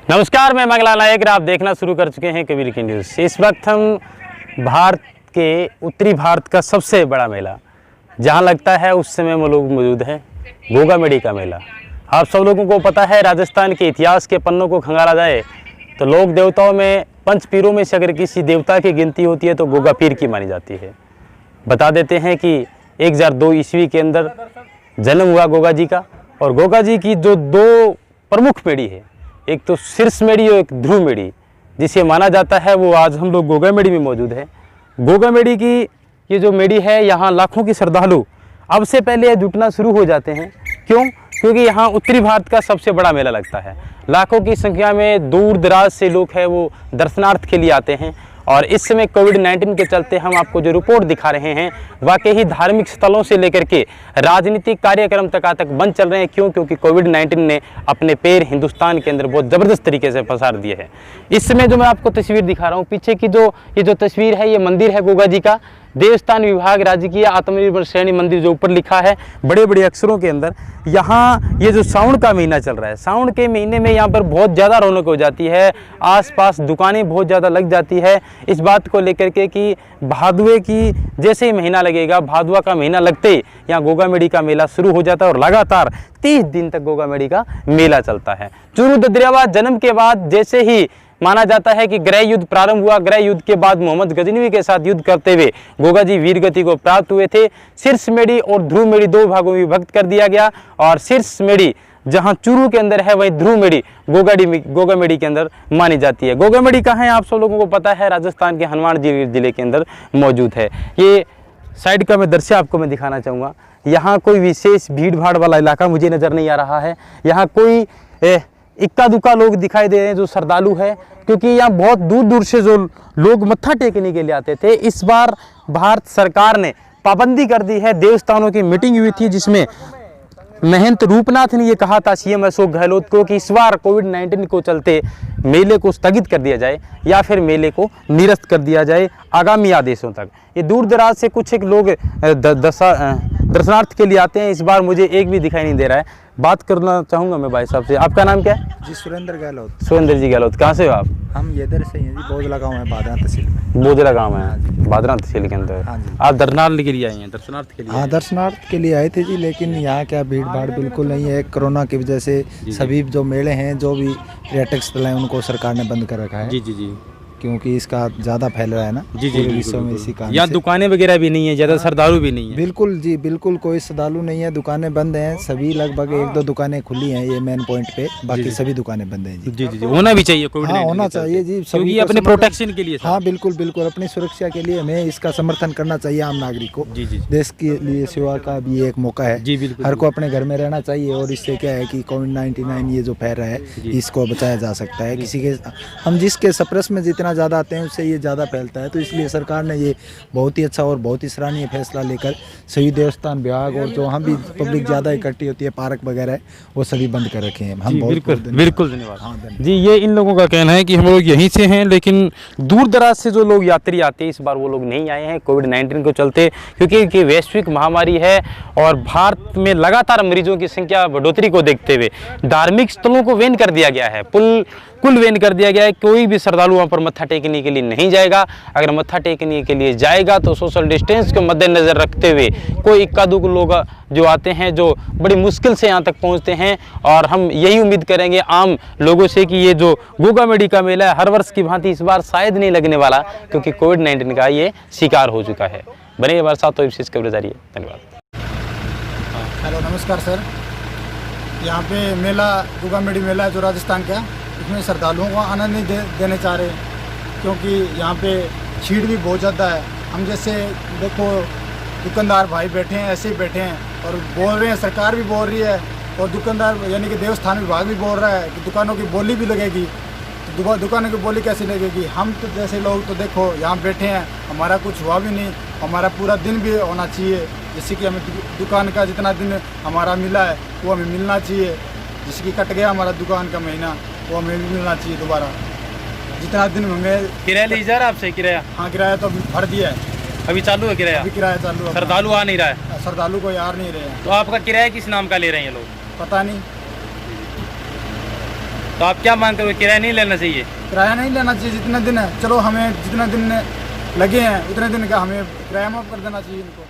नमस्कार, मैं मंगला नायक। आप देखना शुरू कर चुके हैं कबीर की न्यूज़। इस वक्त हम भारत के उत्तरी भारत का सबसे बड़ा मेला जहां लगता है उस समय वो लोग मौजूद हैं, गोगामेडी का मेला। आप सब लोगों को पता है, राजस्थान के इतिहास के पन्नों को खंगाला जाए तो लोक देवताओं में पंच पीरों में से अगर किसी देवता की गिनती होती है तो गोगा पीर की मानी जाती है। बता देते हैं कि 1002 ईस्वी के अंदर जन्म हुआ गोगा जी का। और गोगा जी की जो दो प्रमुख मेढ़ी है, एक तो शीर्ष मेढ़ी और एक ध्रुव मेढ़ी, जिसे माना जाता है वो आज हम लोग गोगामेडी में मौजूद है। गोगामेडी की ये जो मेढ़ी है, यहाँ लाखों की श्रद्धालु अब से पहले जुटना शुरू हो जाते हैं। क्यों? क्योंकि यहाँ उत्तरी भारत का सबसे बड़ा मेला लगता है। लाखों की संख्या में दूर दराज से लोग हैं वो दर्शनार्थ के लिए आते हैं। और इस समय कोविड-19 के चलते हम आपको जो रिपोर्ट दिखा रहे हैं, वाकई ही धार्मिक स्थलों से लेकर के राजनीतिक कार्यक्रम तक बंद चल रहे हैं। क्यों? क्योंकि कोविड-19 ने अपने पैर हिंदुस्तान के अंदर बहुत ज़बरदस्त तरीके से पसार दिए हैं। इस समय जो मैं आपको तस्वीर दिखा रहा हूँ, पीछे की ये जो तस्वीर है, ये मंदिर है गोगा जी का। देवस्थान विभाग राजकीय आत्मनिर्भर श्रेणी मंदिर जो ऊपर लिखा है बड़े बड़े अक्षरों के अंदर। यहाँ ये जो सावन का महीना चल रहा है, सावन के महीने में यहाँ पर बहुत ज़्यादा रौनक हो जाती है। आसपास दुकानें बहुत ज़्यादा लग जाती है इस बात को लेकर के कि भादुए की जैसे ही महीना लगेगा, भादुआ का महीना लगते ही यहाँ गोगामेडी का मेला शुरू हो जाता है और लगातार 30 दिन तक गोगामेडी का मेला चलता है। चूरू दरियावा जन्म के बाद जैसे ही माना जाता है कि गृह युद्ध प्रारंभ हुआ, गृह युद्ध के बाद मोहम्मद गजनवी के साथ युद्ध करते हुए गोगा जी वीरगति को प्राप्त हुए थे। शीर्ष मेढ़ी और ध्रुव मेढ़ी दो भागों में विभक्त कर दिया गया और शीर्ष मेढ़ी जहां चूरू के अंदर है, वहीं ध्रुव मेढ़ी गोगामेडी के अंदर मानी जाती है। गोगामेडी कहाँ है आप सब लोगों को पता है, राजस्थान के हनुमान जिले के अंदर मौजूद है। ये साइड का मैं दृश्य आपको मैं दिखाना चाहूँगा। यहाँ कोई विशेष भीड़ भाड़ वाला इलाका मुझे नज़र नहीं आ रहा है। यहाँ कोई इक्का दुक्का लोग दिखाई दे रहे हैं जो श्रद्धालु है, क्योंकि यहाँ बहुत दूर दूर से जो लोग मत्था टेकने के लिए आते थे। इस बार भारत सरकार ने पाबंदी कर दी है। देवस्थानों की मीटिंग हुई थी जिसमें महंत रूपनाथ ने ये कहा था सीएम अशोक गहलोत को कि इस बार कोविड-19 को चलते मेले को स्थगित कर दिया जाए या फिर मेले को निरस्त कर दिया जाए आगामी आदेशों तक। ये दूर दराज से कुछ एक लोग दर्शनार्थ के लिए आते हैं। इस बार मुझे एक भी दिखाई नहीं दे रहा है। बात करना चाहूँगा मैं भाई साहब से। आपका नाम क्या है? जी सुरेंद्र गहलोत। सुरेंद्र जी गहलोत, कहाँ से हो आप? हम इधर से हैं जी, बोधला गाँव है, बादरा तहसील में। बोधला गाँव है, बादरा तहसील के अंदर। हाँ जी। आप दर्शनार्थ के लिए आए हैं? दर्शनार्थ के लिए? हाँ, दर्शनार्थ के लिए आए थे जी, लेकिन यहाँ क्या भीड़ भाड़ बिल्कुल नहीं है। कोरोना की वजह से सभी जो मेले हैं, जो भी पर्यटक स्थल हैं, उनको सरकार ने बंद कर रखा है। जी जी जी, क्योंकि इसका ज़्यादा फैल रहा है ना जी जी, पूरे विश्व में। इसी कारण यहाँ दुकानें वगैरह भी नहीं है, ज़्यादा श्रद्धालु भी नहीं है। बिल्कुल जी, बिल्कुल कोई श्रद्धालु नहीं है। दुकानें बंद हैं सभी, लगभग 1-2 दुकानें खुली हैं ये मेन पॉइंट पे, बाकी सभी दुकानें बंद हैं जी। जी जी जी, होना भी चाहिए कोविड। हाँ, होना चाहिए जी, क्योंकि अपने प्रोटेक्शन के लिए। हाँ बिल्कुल बिल्कुल, अपनी सुरक्षा के लिए हमें इसका समर्थन करना चाहिए आम नागरिक को। जी जी, देश के लिए सेवा का भी एक मौका है जी बिल्कुल। हर को अपने घर में रहना चाहिए और इससे क्या है कि कोविड-19 ये जो फैल रहा है इसको बचाया जा सकता है। किसी के हम जिसके सप्रस में जितना ज़्यादा आते हैं उससे ये ज़्यादा फैलता है। तो इसलिए सरकार ने ये बहुत ही अच्छा और बहुत ही सराहनीय फैसला लेकर सभी देवस्थान विभाग और जो हम भी पब्लिक ज़्यादा इकट्ठी होती है, पार्क वगैरह, वो सभी बंद कर रखे हैं। हम बिल्कुल बिल्कुल धन्यवाद। हाँ, जी, ये इन लोगों का कहना है कि हम लोग यहीं से हैं, लेकिन दूर दराज से जो लोग यात्री आते हैं इस बार वो लोग नहीं आए हैं कोविड-19 को चलते, क्योंकि वैश्विक महामारी है और भारत में लगातार मरीजों की संख्या बढ़ोतरी को देखते हुए धार्मिक स्थलों को बैन कर दिया गया है, कुल बैन कर दिया गया है। कोई भी श्रद्धालु वहाँ पर मत्था टेकने के लिए नहीं जाएगा। अगर मत्था टेकने के लिए जाएगा तो सोशल डिस्टेंस को मद्देनजर रखते हुए कोई इक्का दुक्का लोग जो आते हैं, जो बड़ी मुश्किल से यहाँ तक पहुँचते हैं। और हम यही उम्मीद करेंगे आम लोगों से कि ये जो गोगामेडी का मेला है हर वर्ष की भांति इस बार शायद नहीं लगने वाला, क्योंकि कोविड-19 का ये शिकार हो चुका है। बने बार साथ तो विशेष कवरेज जारी है। धन्यवाद। हेलो, नमस्कार सर। यहाँ पे मेला गोगामेडी मेला है जो राजस्थान का, इसमें श्रद्धालुओं को आनंद नहीं देने चाह रहे, क्योंकि यहाँ पे भीड़ भी बहुत ज़्यादा है। हम जैसे देखो दुकानदार भाई बैठे हैं, ऐसे ही बैठे हैं और बोल रहे हैं, सरकार भी बोल रही है और दुकानदार यानी कि देवस्थान विभाग भी बोल रहा है कि दुकानों की बोली भी लगेगी। तो दुकानों की बोली कैसे लगेगी? हम तो जैसे लोग तो देखो यहाँ बैठे हैं, हमारा कुछ हुआ भी नहीं, हमारा पूरा दिन भी होना चाहिए। जैसे कि हमें दुकान का जितना दिन हमारा मिला है वो हमें मिलना चाहिए। जैसे कि कट गया हमारा दुकान का महीना, वो हमें भी मिलना चाहिए दोबारा। जितना दिन हमें किराया ली जा रहा है आपसे? किराया? हाँ, किराया तो भर दिया है, अभी चालू है किराया? अभी किराया चालू है। श्रद्धालु आ नहीं रहा है? श्रद्धालु को यार नहीं रहे हैं। तो आपका किराया किस नाम का ले रहे हैं ये लोग? पता नहीं। तो आप क्या मानते हो, किराया नहीं लेना चाहिए? किराया नहीं लेना चाहिए, जितने दिन है चलो, हमें जितने दिन लगे हैं उतने दिन का हमें किराया माफ़ कर देना चाहिए इनको।